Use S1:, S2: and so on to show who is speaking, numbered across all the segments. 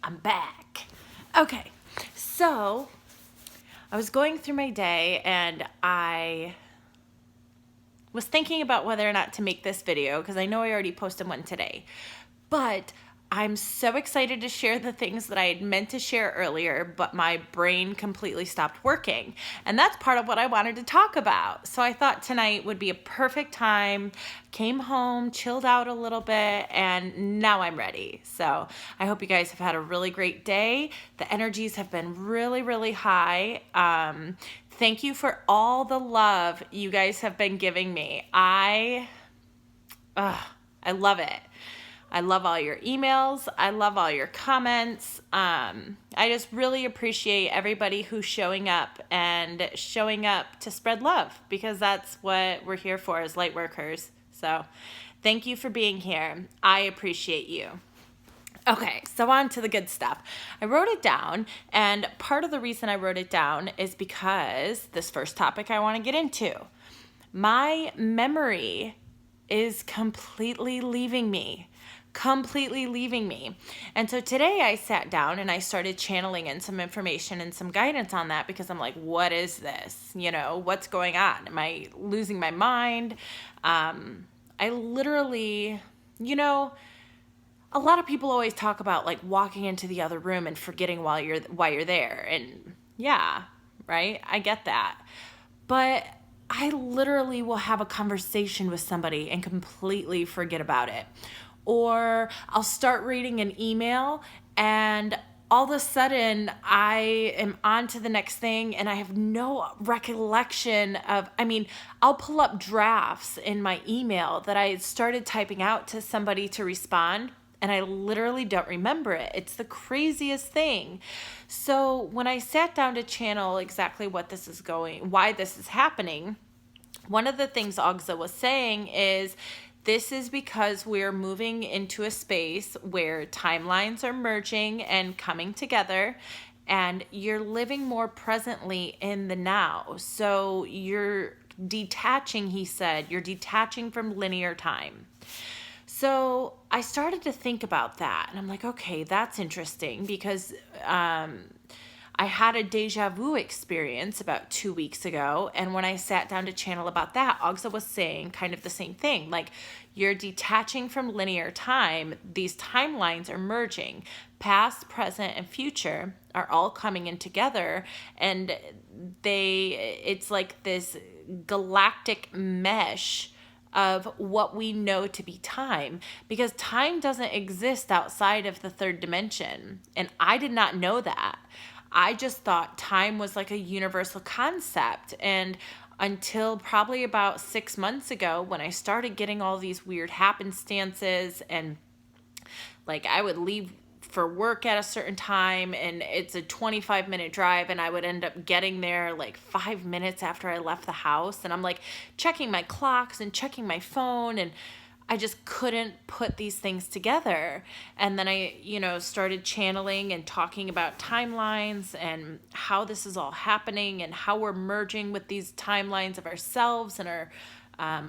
S1: I'm back. Okay, so I was going through my day and I was thinking about whether or not to make this video because I know I already posted one today, but I'm so excited to share the things that I had meant to share earlier, but my brain completely stopped working. And that's part of what I wanted to talk about. So I thought tonight would be a perfect time. Came home, chilled out a little bit, and now I'm ready. So I hope you guys have had a really great day. The energies have been really, really high. Thank you for all the love you guys have been giving me. I love it. I love all your emails. I love all your comments. I just really appreciate everybody who's showing up and showing up to spread love, because that's what we're here for as light workers. So thank you for being here. I appreciate you. Okay, so on to the good stuff. I wrote it down, and part of the reason I wrote it down is because this first topic I want to get into. My memory is completely leaving me. And so today I sat down and I started channeling in some information and some guidance on that, because I'm like, what is this? What's going on? Am I losing my mind? I literally, a lot of people always talk about like walking into the other room and forgetting why you're there. And yeah, right? I get that. But I literally will have a conversation with somebody and completely forget about it. Or I'll start reading an email and all of a sudden I am on to the next thing and I have no recollection of, I'll pull up drafts in my email that I started typing out to somebody to respond, and I literally don't remember it. It's the craziest thing. So when I sat down to channel exactly why this is happening, one of the things Agza was saying is, this is because we're moving into a space where timelines are merging and coming together, and you're living more presently in the now. So you're detaching, he said, you're detaching from linear time. So I started to think about that, and I'm like, okay, that's interesting, because I had a deja vu experience about 2 weeks ago, and when I sat down to channel about that, Agza was saying kind of the same thing. Like, you're detaching from linear time. These timelines are merging. Past, present, and future are all coming in together, and it's like this galactic mesh of what we know to be time, because time doesn't exist outside of the third dimension, and I did not know that. I just thought time was like a universal concept. And until probably about 6 months ago, when I started getting all these weird happenstances, and like I would leave for work at a certain time and it's a 25-minute drive, and I would end up getting there like 5 minutes after I left the house. And I'm like checking my clocks and checking my phone, and I just couldn't put these things together. And then I, started channeling and talking about timelines and how this is all happening and how we're merging with these timelines of ourselves and our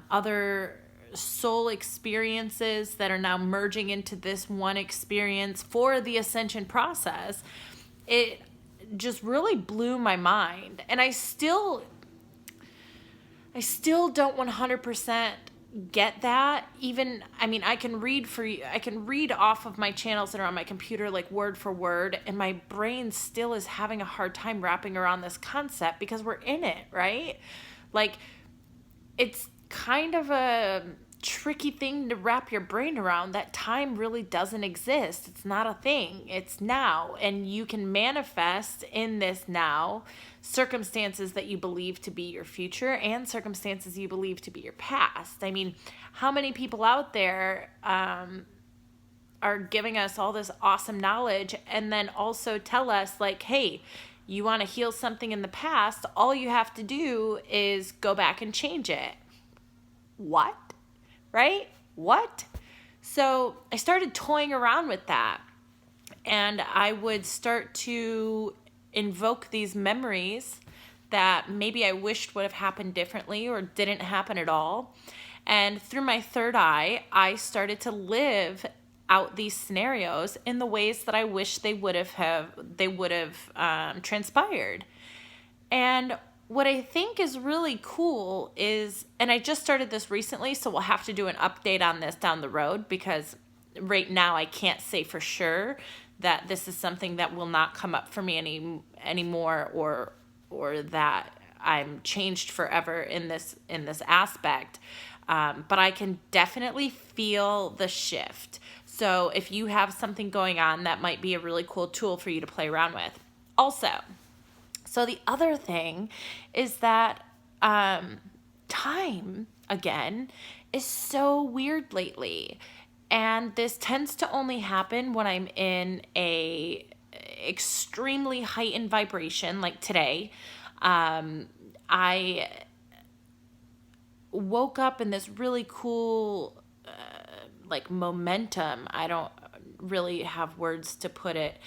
S1: other soul experiences that are now merging into this one experience for the ascension process. It just really blew my mind. And I still don't 100% get that. Even, I can read off of my channels that are on my computer, like word for word, and my brain still is having a hard time wrapping around this concept, because we're in it, right? Like, it's kind of a tricky thing to wrap your brain around, that time really doesn't exist. It's not a thing. It's now, and you can manifest in this now circumstances that you believe to be your future and circumstances you believe to be your past. How many people out there are giving us all this awesome knowledge and then also tell us like, hey, you want to heal something in the past, all you have to do is go back and change it. What? Right? What? So I started toying around with that, and I would start to invoke these memories that maybe I wished would have happened differently or didn't happen at all. And through my third eye, I started to live out these scenarios in the ways that I wish they would have transpired. And what I think is really cool is, and I just started this recently, so we'll have to do an update on this down the road, because right now I can't say for sure that this is something that will not come up for me anymore, or that I'm changed forever in this aspect. But I can definitely feel the shift. So if you have something going on, that might be a really cool tool for you to play around with. Also, so the other thing is that time, again, is so weird lately. And this tends to only happen when I'm in a extremely heightened vibration, like today. I woke up in this really cool, like, momentum. I don't really have words to put it.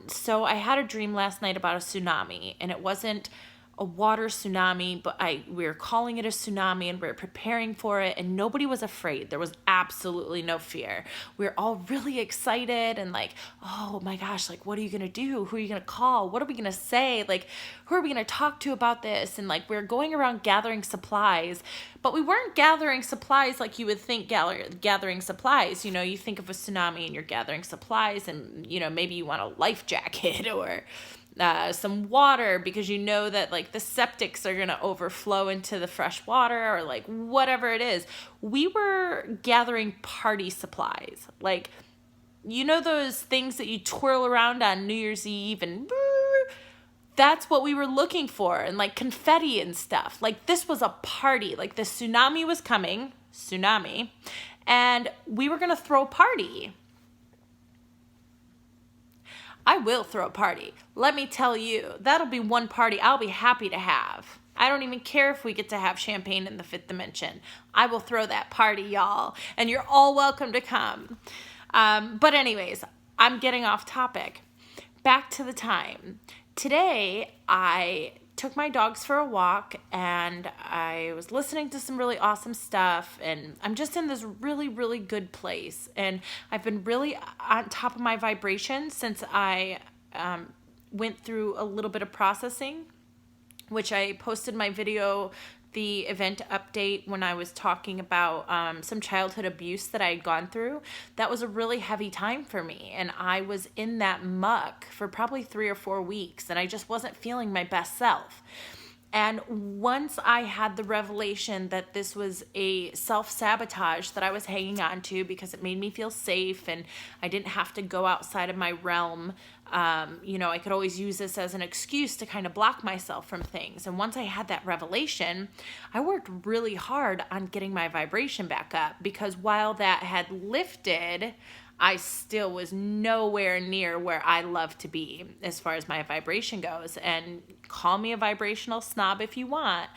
S1: So I had a dream last night about a tsunami, and it wasn't a water tsunami, but we were calling it a tsunami, and we were preparing for it, and nobody was afraid. There was absolutely no fear. We were all really excited and like, oh my gosh, like, what are you going to do? Who are you going to call? What are we going to say? Like, who are we going to talk to about this? And like, we were going around gathering supplies, but we weren't gathering supplies like you would think gathering supplies. You know, you think of a tsunami and you're gathering supplies, and, you know, maybe you want a life jacket or some water, because you know that like the septics are going to overflow into the fresh water, or like whatever it is. We were gathering party supplies. Like, you know, those things that you twirl around on New Year's Eve, and that's what we were looking for, and like confetti and stuff. Like, this was a party. Like, the tsunami was coming, and we were going to throw a party. I will throw a party. Let me tell you, that'll be one party I'll be happy to have. I don't even care if we get to have champagne in the fifth dimension. I will throw that party, y'all, and you're all welcome to come. But anyways, I'm getting off topic. Back to the time. Today, I took my dogs for a walk, and I was listening to some really awesome stuff, and I'm just in this really, really good place, and I've been really on top of my vibration since I went through a little bit of processing, which I posted my video, the event update, when I was talking about some childhood abuse that I had gone through. That was a really heavy time for me, and I was in that muck for probably 3 or 4 weeks, and I just wasn't feeling my best self. And once I had the revelation that this was a self-sabotage that I was hanging on to because it made me feel safe and I didn't have to go outside of my realm, you know, I could always use this as an excuse to kind of block myself from things. And once I had that revelation, I worked really hard on getting my vibration back up, because while that had lifted, I still was nowhere near where I love to be as far as my vibration goes. And call me a vibrational snob if you want,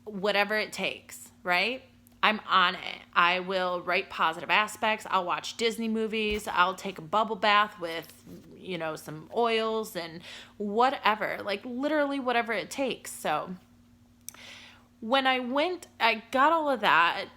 S1: whatever it takes, right? I'm on it. I will write positive aspects. I'll watch Disney movies. I'll take a bubble bath with, you know, some oils and whatever, like literally whatever it takes. So when I got all of that.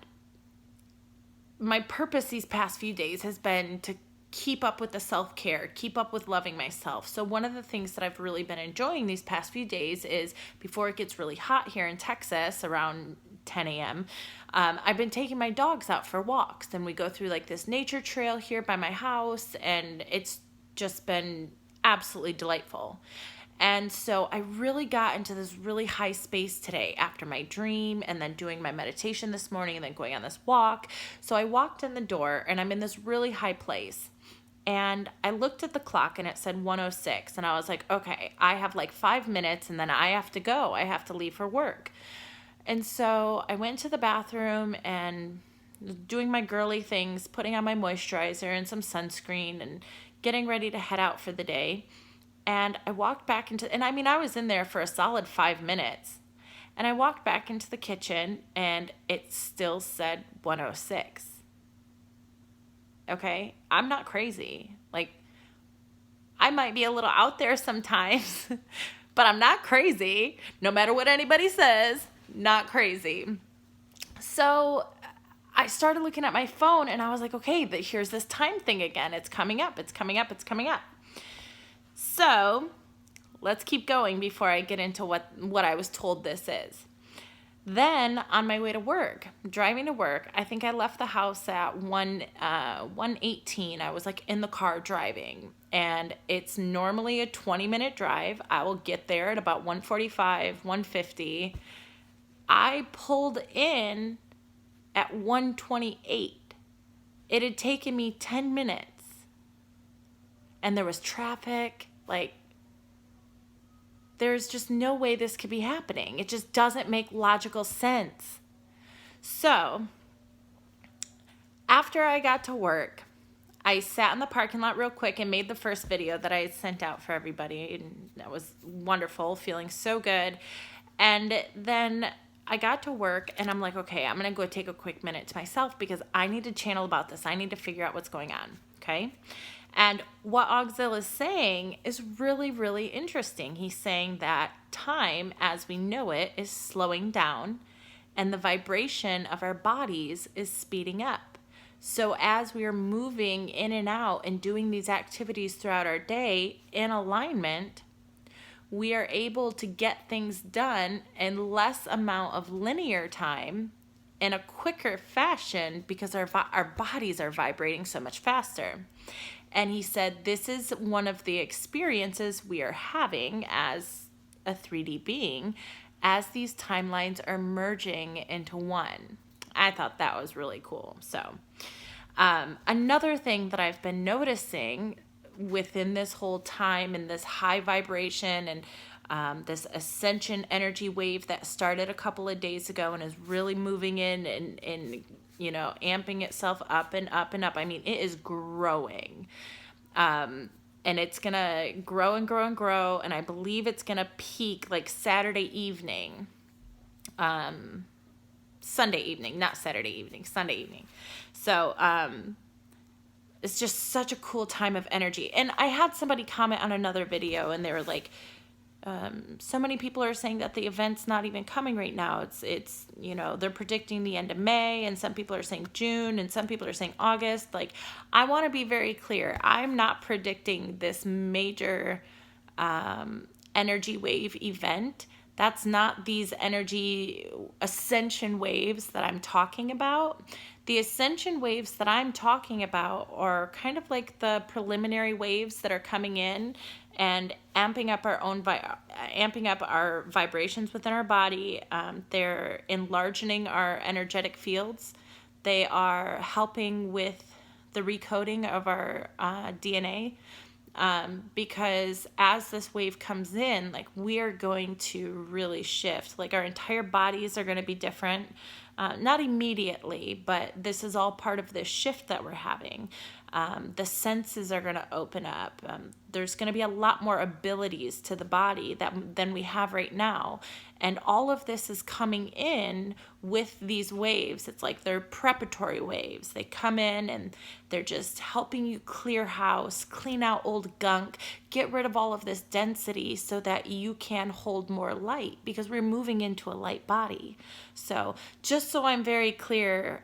S1: My purpose these past few days has been to keep up with the self-care, keep up with loving myself. So one of the things that I've really been enjoying these past few days is, before it gets really hot here in Texas around 10 a.m., I've been taking my dogs out for walks, and we go through like this nature trail here by my house, and it's just been absolutely delightful. And so I really got into this really high space today after my dream, and then doing my meditation this morning, and then going on this walk. So I walked in the door, and I'm in this really high place. And I looked at the clock, and it said 1:06. And I was like, okay, I have like 5 minutes, and then I have to go. I have to leave for work. And so I went to the bathroom and doing my girly things, putting on my moisturizer and some sunscreen, and getting ready to head out for the day. And I walked back and I mean, I was in there for a solid 5 minutes. And I walked back into the kitchen, and it still said 1:06. Okay? I'm not crazy. Like, I might be a little out there sometimes, but I'm not crazy. No matter what anybody says, not crazy. So I started looking at my phone and I was like, okay, here's this time thing again. It's coming up, it's coming up, it's coming up. So let's keep going before I get into what I was told this is. Then on my way to work, driving to work, I think I left the house at 1:18. I was like in the car driving, and it's normally a 20-minute drive. I will get there at about 1:45, 1:50. I pulled in at 1:28. It had taken me 10 minutes, and there was traffic. Like, there's just no way this could be happening. It just doesn't make logical sense. So, after I got to work, I sat in the parking lot real quick and made the first video that I had sent out for everybody. And that was wonderful, feeling so good. And then I got to work and I'm like, okay, I'm going to go take a quick minute to myself because I need to channel about this. I need to figure out what's going on. Okay. And what Auxil is saying is really, really interesting. He's saying that time as we know it is slowing down and the vibration of our bodies is speeding up. So as we are moving in and out and doing these activities throughout our day in alignment, we are able to get things done in less amount of linear time in a quicker fashion because our bodies are vibrating so much faster. And he said, this is one of the experiences we are having as a 3D being as these timelines are merging into one. I thought that was really cool. So another thing that I've been noticing within this whole time and this high vibration and this ascension energy wave that started a couple of days ago and is really moving in and you know, amping itself up and up and up. I mean, it is growing. And it's going to grow and grow and grow. And I believe it's going to peak like Saturday evening. Sunday evening, not Saturday evening, Sunday evening. So, it's just such a cool time of energy. And I had somebody comment on another video and they were like, so many people are saying that the event's not even coming right now. It's, you know, they're predicting the end of May and some people are saying June and some people are saying August. Like, I want to be very clear. I'm not predicting this major, energy wave event. That's not these energy ascension waves that I'm talking about. The ascension waves that I'm talking about are kind of like the preliminary waves that are coming in and amping up our vibrations within our body. They're enlarging our energetic fields. They are helping with the recoding of our DNA. Because as this wave comes in, like, we are going to really shift. Like, our entire bodies are going to be different. Not immediately, but this is all part of this shift that we're having. The senses are going to open up. There's going to be a lot more abilities to the body than we have right now. And all of this is coming in with these waves. It's like they're preparatory waves. They come in and they're just helping you clear house, clean out old gunk, get rid of all of this density so that you can hold more light because we're moving into a light body. So just so I'm very clear,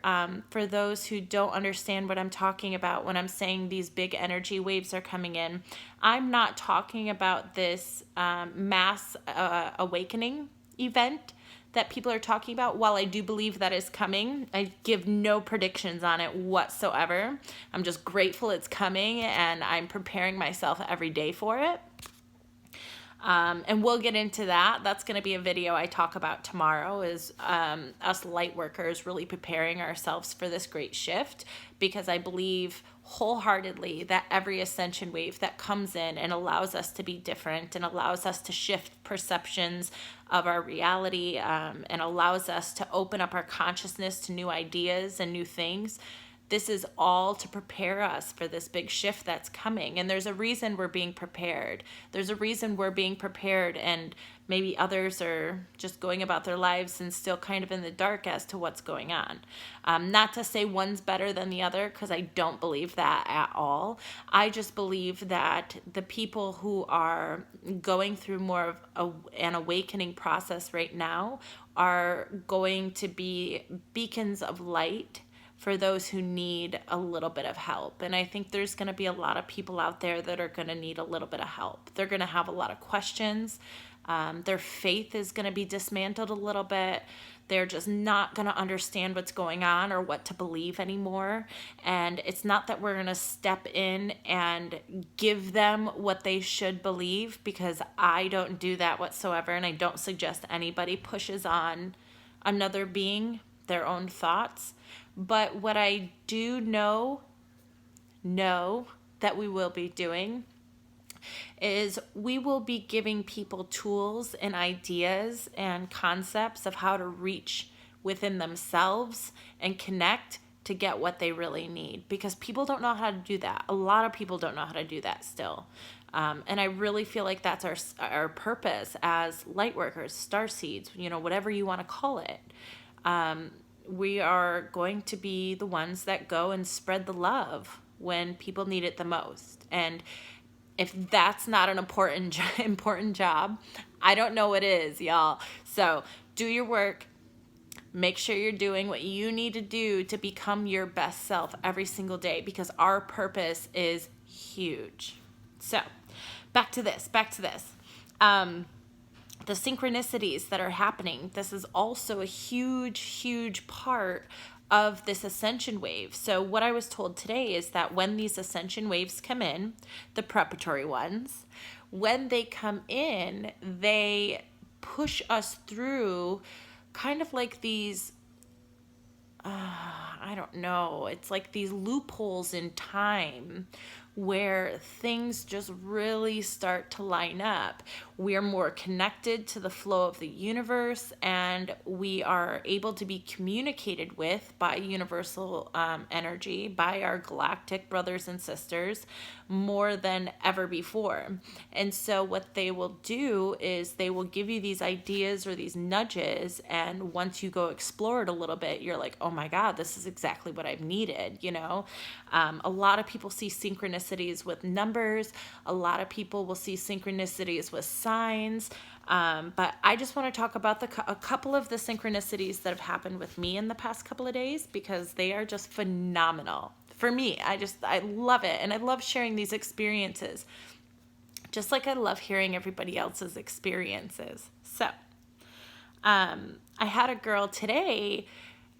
S1: for those who don't understand what I'm talking about when I'm saying these big energy waves are coming in, I'm not talking about this mass awakening event that people are talking about. While I do believe that is coming, I give no predictions on it whatsoever. I'm just grateful it's coming and I'm preparing myself every day for it. And we'll get into that. That's going to be a video I talk about tomorrow, is us light workers really preparing ourselves for this great shift, because I believe wholeheartedly that every ascension wave that comes in and allows us to be different and allows us to shift perceptions of our reality, and allows us to open up our consciousness to new ideas and new things. This is all to prepare us for this big shift that's coming. And there's a reason we're being prepared. There's a reason we're being prepared, and maybe others are just going about their lives and still kind of in the dark as to what's going on. Not to say one's better than the other, because I don't believe that at all. I just believe that the people who are going through more of an awakening process right now are going to be beacons of light for those who need a little bit of help. And I think there's going to be a lot of people out there that are going to need a little bit of help. They're going to have a lot of questions. Their faith is going to be dismantled a little bit. They're just not going to understand what's going on or what to believe anymore. And it's not that we're going to step in and give them what they should believe, because I don't do that whatsoever. And I don't suggest anybody pushes on another being their own thoughts. But what I do know that we will be doing is we will be giving people tools and ideas and concepts of how to reach within themselves and connect to get what they really need, because people don't know how to do that. A lot of people don't know how to do that still. And I really feel like that's our purpose as light workers, starseeds, whatever you want to call it. We are going to be the ones that go and spread the love when people need it the most. And if that's not an important job, I don't know what is, y'all. So do your work. Make sure you're doing what you need to do to become your best self every single day, because our purpose is huge. So back to this. The synchronicities that are happening, this is also a huge part of this ascension wave. So what I was told today is that when these ascension waves come in, the preparatory ones, when they come in, they push us through kind of like these, I don't know, it's like these loopholes in time where things just really start to line up. We are more connected to the flow of the universe, and we are able to be communicated with by universal energy, by our galactic brothers and sisters, more than ever before. And so what they will do is they will give you these ideas or these nudges, and once you go explore it a little bit, you're like, oh my God, this is exactly what I've needed, A lot of people see synchronicities with numbers. A lot of people will see synchronicities with signs. But I just want to talk about a couple of the synchronicities that have happened with me in the past couple of days, because they are just phenomenal. For me, I love it. And I love sharing these experiences, just like I love hearing everybody else's experiences. So I had a girl today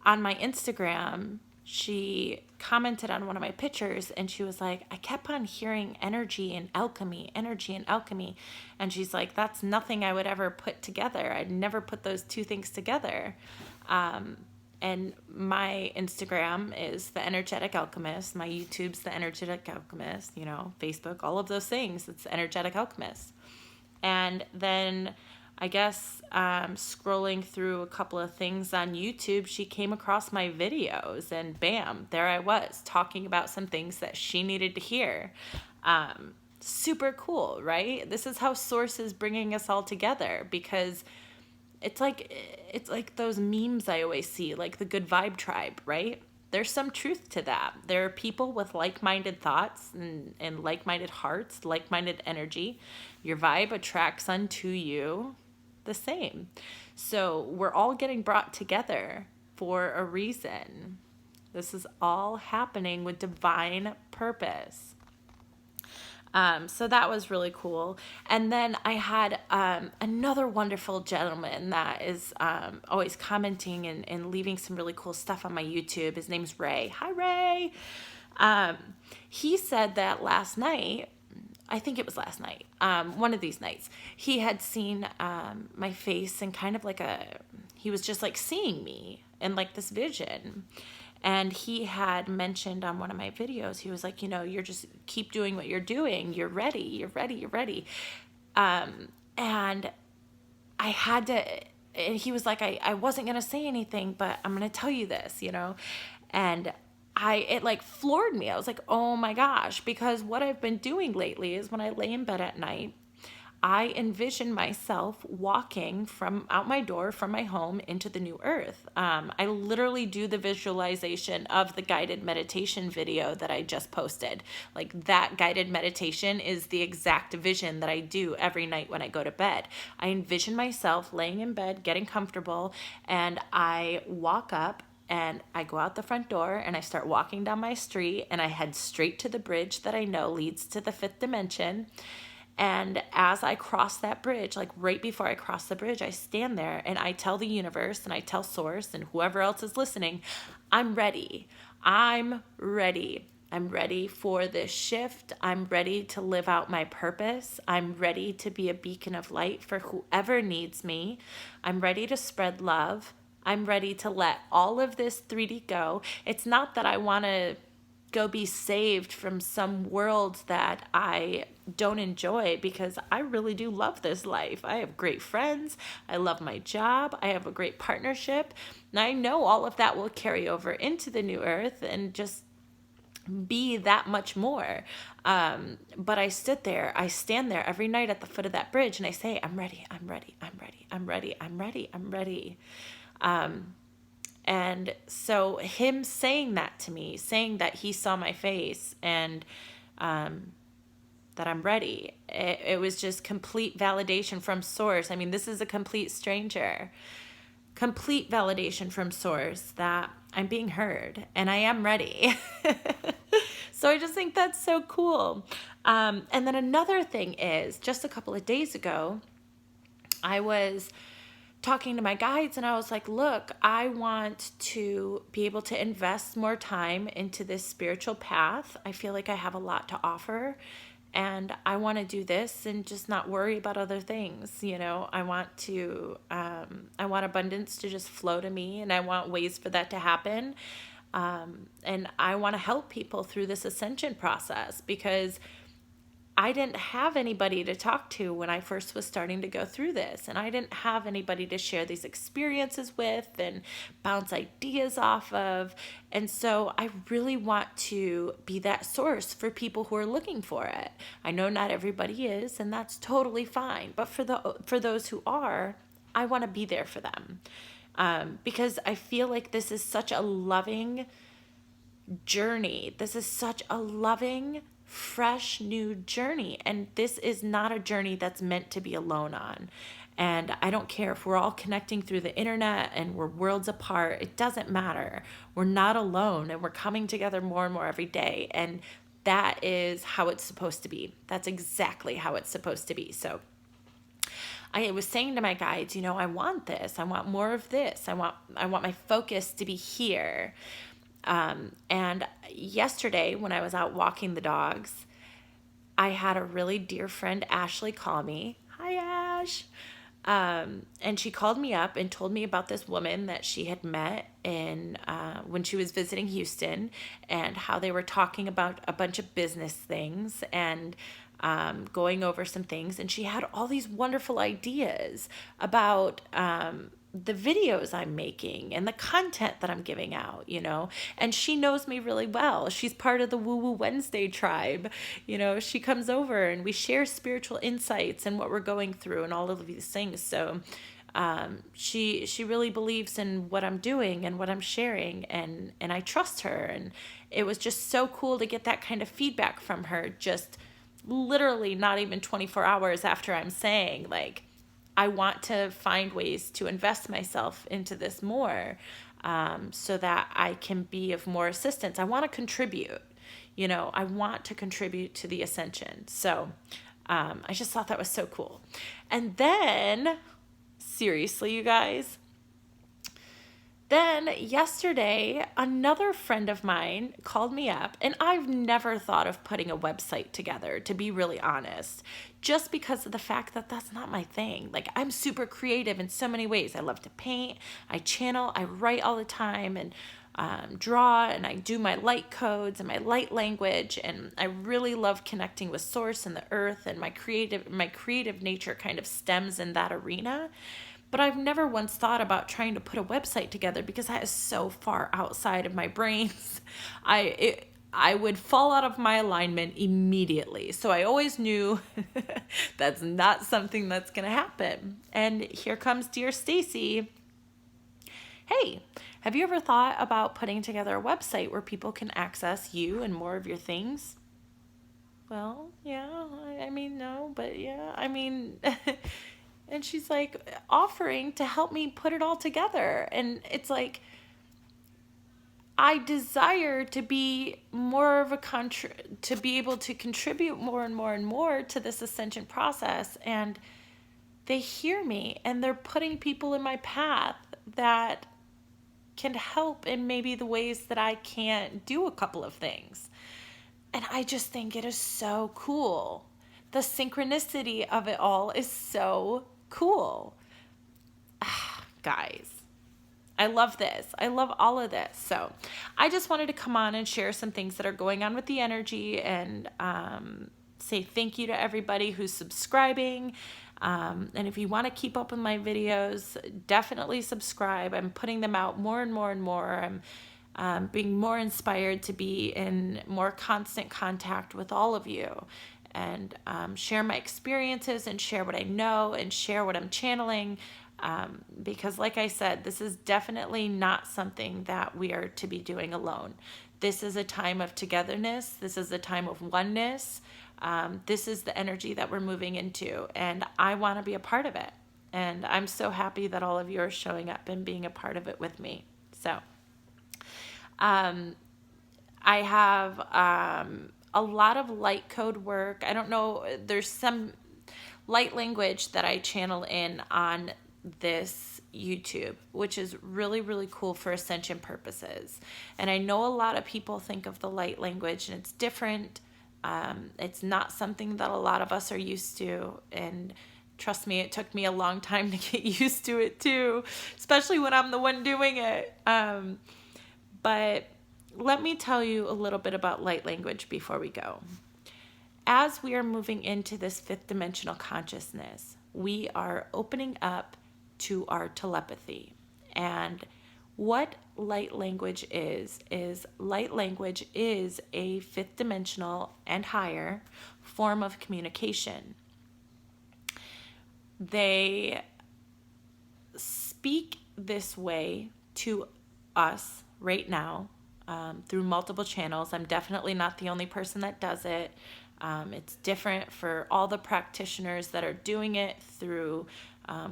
S1: on my Instagram. She commented on one of my pictures, and she was like, I kept on hearing energy and alchemy. And she's like, that's nothing I would ever put together. I'd never put those two things together. And my Instagram is The Energetic Alchemist. My YouTube's The Energetic Alchemist, Facebook, all of those things. It's The Energetic Alchemist. And then I guess scrolling through a couple of things on YouTube, she came across my videos, and bam, there I was talking about some things that she needed to hear. Super cool, right? This is how Source is bringing us all together, because it's like those memes I always see, like the Good Vibe Tribe, right? There's some truth to that. There are people with like-minded thoughts and like-minded hearts, like-minded energy. Your vibe attracts unto you the same. So we're all getting brought together for a reason. This is all happening with divine purpose. So that was really cool. And then I had another wonderful gentleman that is always commenting and leaving some really cool stuff on my YouTube. His name's Ray. Hi, Ray. He said that last night, I think it was last night, one of these nights, he had seen my face and kind of like he was just like seeing me in like this vision. And he had mentioned on one of my videos, he was like, you're just keep doing what you're doing. You're ready. And I had to, and he was like, I wasn't going to say anything, but I'm going to tell you this, and it like floored me. I was like, oh my gosh, because what I've been doing lately is when I lay in bed at night, I envision myself walking from out my door from my home into the new earth. I literally do the visualization of the guided meditation video that I just posted. Like that guided meditation is the exact vision that I do every night when I go to bed. I envision myself laying in bed, getting comfortable, and I walk up And I go out the front door and I start walking down my street and I head straight to the bridge that I know leads to the fifth dimension. And as I cross that bridge, like right before I cross the bridge, I stand there and I tell the universe and I tell Source and whoever else is listening, I'm ready. I'm ready. I'm ready for this shift. I'm ready to live out my purpose. I'm ready to be a beacon of light for whoever needs me. I'm ready to spread love. I'm ready to let all of this 3D go. It's not that I want to go be saved from some world that I don't enjoy, because I really do love this life. I have great friends. I love my job. I have a great partnership. And I know all of that will carry over into the new earth and just be that much more. But I stand there every night at the foot of that bridge and I say, I'm ready, I'm ready, I'm ready, I'm ready, I'm ready, I'm ready. And so him saying that to me, saying that he saw my face and that I'm ready, it was just complete validation from Source. I mean, this is a complete stranger. Complete validation from Source that I'm being heard and I am ready. So I just think that's so cool. And then another thing is, just a couple of days ago, I was talking to my guides and I was like, look, I want to be able to invest more time into this spiritual path. I feel like I have a lot to offer and I want to do this and just not worry about other things. You know, I want abundance to just flow to me and I want ways for that to happen. And I want to help people through this ascension process, because I didn't have anybody to talk to when I first was starting to go through this. And I didn't have anybody to share these experiences with and bounce ideas off of. And so I really want to be that source for people who are looking for it. I know not everybody is, and that's totally fine. But for those who are, I want to be there for them. Because I feel like this is such a loving journey. This is such a loving, fresh, new journey. And this is not a journey that's meant to be alone on. And I don't care if we're all connecting through the internet and we're worlds apart. It doesn't matter. We're not alone and we're coming together more and more every day. And that is how it's supposed to be. That's exactly how it's supposed to be. So I was saying to my guides, you know, I want this. I want more of this. I want my focus to be here. And yesterday when I was out walking the dogs, I had a really dear friend, Ashley, call me. Hi, Ash. And she called me up and told me about this woman that she had met when she was visiting Houston, and how they were talking about a bunch of business things and going over some things. And she had all these wonderful ideas about the videos I'm making and the content that I'm giving out, you know. And she knows me really well. She's part of the Woo Woo Wednesday tribe. You know, she comes over and we share spiritual insights and what we're going through and all of these things. So she really believes in what I'm doing and what I'm sharing, and I trust her. And it was just so cool to get that kind of feedback from her, just literally not even 24 hours after I'm saying, like, I want to find ways to invest myself into this more, so that I can be of more assistance. I want to contribute, you know, I want to contribute to the ascension. So I just thought that was so cool. And then, seriously, you guys, then yesterday, another friend of mine called me up, and I've never thought of putting a website together, to be really honest, just because of the fact that that's not my thing. Like, I'm super creative in so many ways. I love to paint, I channel, I write all the time, and draw, and I do my light codes and my light language, and I really love connecting with Source and the earth, and my creative nature kind of stems in that arena. But I've never once thought about trying to put a website together, because that is so far outside of my brains. I would fall out of my alignment immediately. So I always knew that's not something that's going to happen. And here comes dear Stacy. Hey, have you ever thought about putting together a website where people can access you and more of your things? Well, yeah, I mean, no, but yeah, I mean... And she's like offering to help me put it all together. And it's like, I desire to be more of a to be able to contribute more and more and more to this ascension process. And they hear me, and they're putting people in my path that can help in maybe the ways that I can't do a couple of things. And I just think it is so cool. The synchronicity of it all is so cool. Guys, I love this. I love all of this. So I just wanted to come on and share some things that are going on with the energy, and say thank you to everybody who's subscribing. And if you want to keep up with my videos, definitely subscribe. I'm putting them out more and more and more. I'm being more inspired to be in more constant contact with all of you, and share my experiences and share what I know and share what I'm channeling. Because like I said, this is definitely not something that we are to be doing alone. This is a time of togetherness. This is a time of oneness. This is the energy that we're moving into, and I want to be a part of it. And I'm so happy that all of you are showing up and being a part of it with me. So I have a lot of light code work. I don't know, there's some light language that I channel in on this YouTube, which is really, really cool for ascension purposes. And I know a lot of people think of the light language and it's different. It's not something that a lot of us are used to. And trust me, it took me a long time to get used to it too, especially when I'm the one doing it. But let me tell you a little bit about light language before we go. As we are moving into this fifth dimensional consciousness, we are opening up to our telepathy. And what light language is light language is a fifth dimensional and higher form of communication. They speak this way to us right now through multiple channels. I'm definitely not the only person that does it. It's different for all the practitioners that are doing it through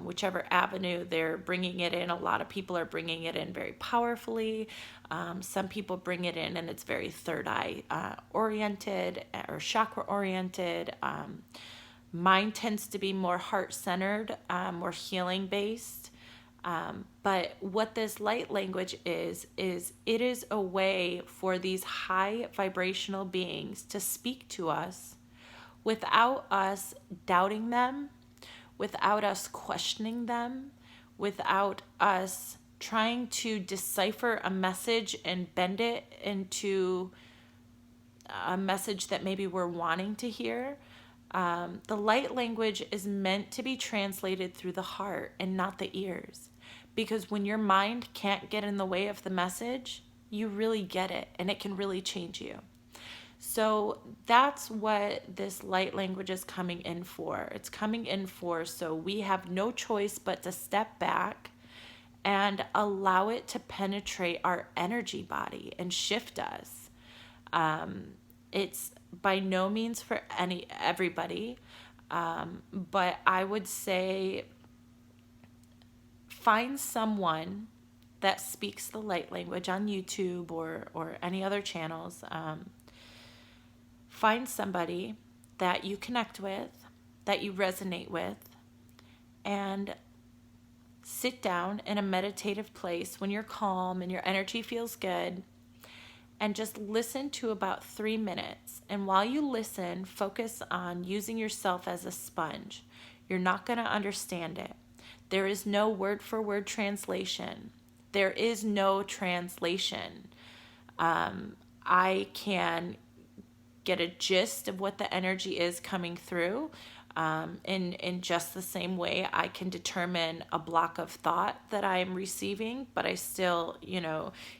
S1: whichever avenue they're bringing it in. A lot of people are bringing it in very powerfully. Some people bring it in and it's very third eye oriented or chakra oriented. Mine tends to be more heart-centered, more healing-based. But what this light language is it is a way for these high vibrational beings to speak to us without us doubting them, without us questioning them, without us trying to decipher a message and bend it into a message that maybe we're wanting to hear. The light language is meant to be translated through the heart and not the ears. Because when your mind can't get in the way of the message, you really get it and it can really change you. So that's what this light language is coming in for. It's coming in for so we have no choice but to step back and allow it to penetrate our energy body and shift us. It's by no means for everybody, but I would say find someone that speaks the light language on YouTube or any other channels. Find somebody that you connect with, that you resonate with, and sit down in a meditative place when you're calm and your energy feels good, and just listen to about 3 minutes. And while you listen, focus on using yourself as a sponge. You're not going to understand it. There is no word-for-word translation. There is no translation. I can get a gist of what the energy is coming through. In just the same way I can determine a block of thought that I'm receiving, but I still,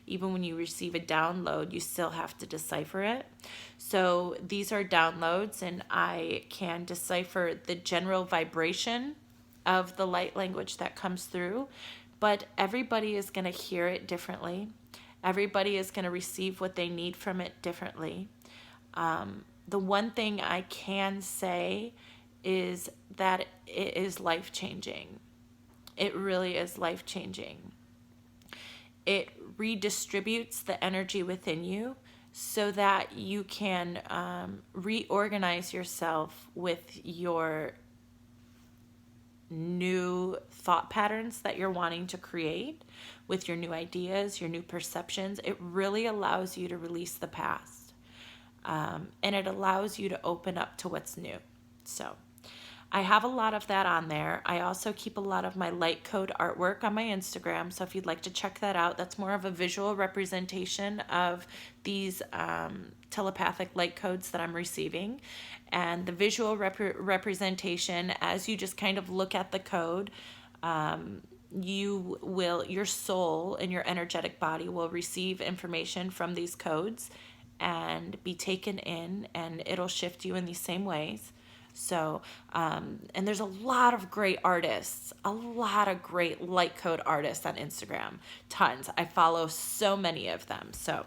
S1: even when you receive a download, you still have to decipher it. So these are downloads, and I can decipher the general vibration of the light language that comes through, but everybody is going to hear it differently. Everybody is going to receive what they need from it differently. The one thing I can say is that it is life-changing. It really is life-changing. it redistributes the energy within you so that you can reorganize yourself with your new thought patterns that you're wanting to create, with your new ideas, your new perceptions. It really allows you to release the past. And it allows you to open up to what's new. So I have a lot of that on there. I also keep a lot of my light code artwork on my Instagram. So if you'd like to check that out, that's more of a visual representation of these telepathic light codes that I'm receiving. And the visual representation, as you just kind of look at the code, your soul and your energetic body will receive information from these codes and be taken in, and it'll shift you in these same ways. So, and there's a lot of great artists, a lot of great light code artists on Instagram, tons. I follow so many of them. So,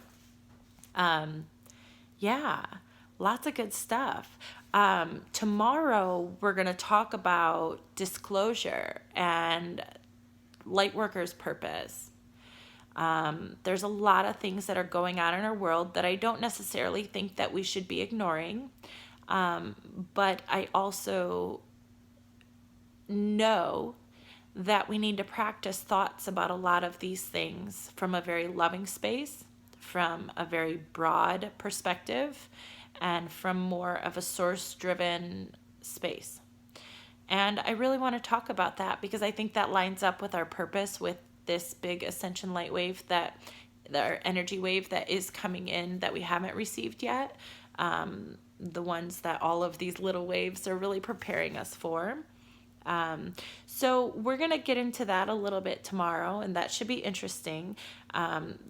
S1: yeah, lots of good stuff. Tomorrow we're going to talk about disclosure and light workers' purpose. There's a lot of things that are going on in our world that I don't necessarily think that we should be ignoring. But I also know that we need to practice thoughts about a lot of these things from a very loving space, from a very broad perspective, and from more of a source-driven space. And I really want to talk about that because I think that lines up with our purpose, with this big ascension light wave, that our energy wave that is coming in that we haven't received yet. The ones that all of these little waves are really preparing us for. So we're going to get into that a little bit tomorrow, and that should be interesting.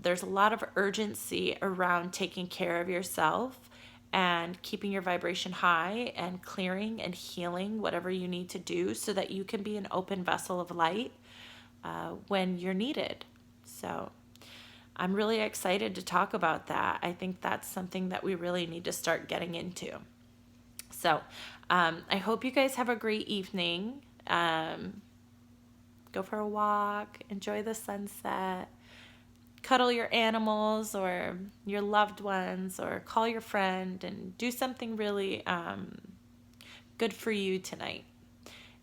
S1: There's a lot of urgency around taking care of yourself and keeping your vibration high and clearing and healing whatever you need to do so that you can be an open vessel of light when you're needed. So I'm really excited to talk about that. I think that's something that we really need to start getting into. So I hope you guys have a great evening. Go for a walk, enjoy the sunset, cuddle your animals or your loved ones, or call your friend and do something really good for you tonight.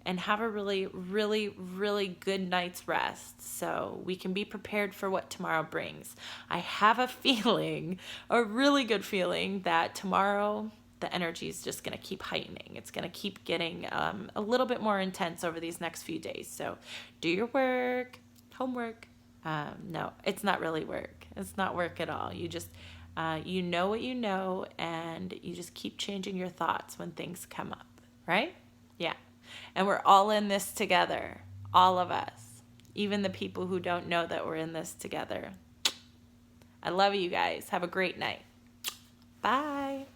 S1: And have a really, really, really good night's rest so we can be prepared for what tomorrow brings. I have a feeling, a really good feeling, that tomorrow the energy is just going to keep heightening. It's going to keep getting a little bit more intense over these next few days. So do your work, homework. No, it's not really work. It's not work at all. You just, you know what you know, and you just keep changing your thoughts when things come up, right? Yeah. And we're all in this together, all of us, even the people who don't know that we're in this together. I love you guys. Have a great night. Bye.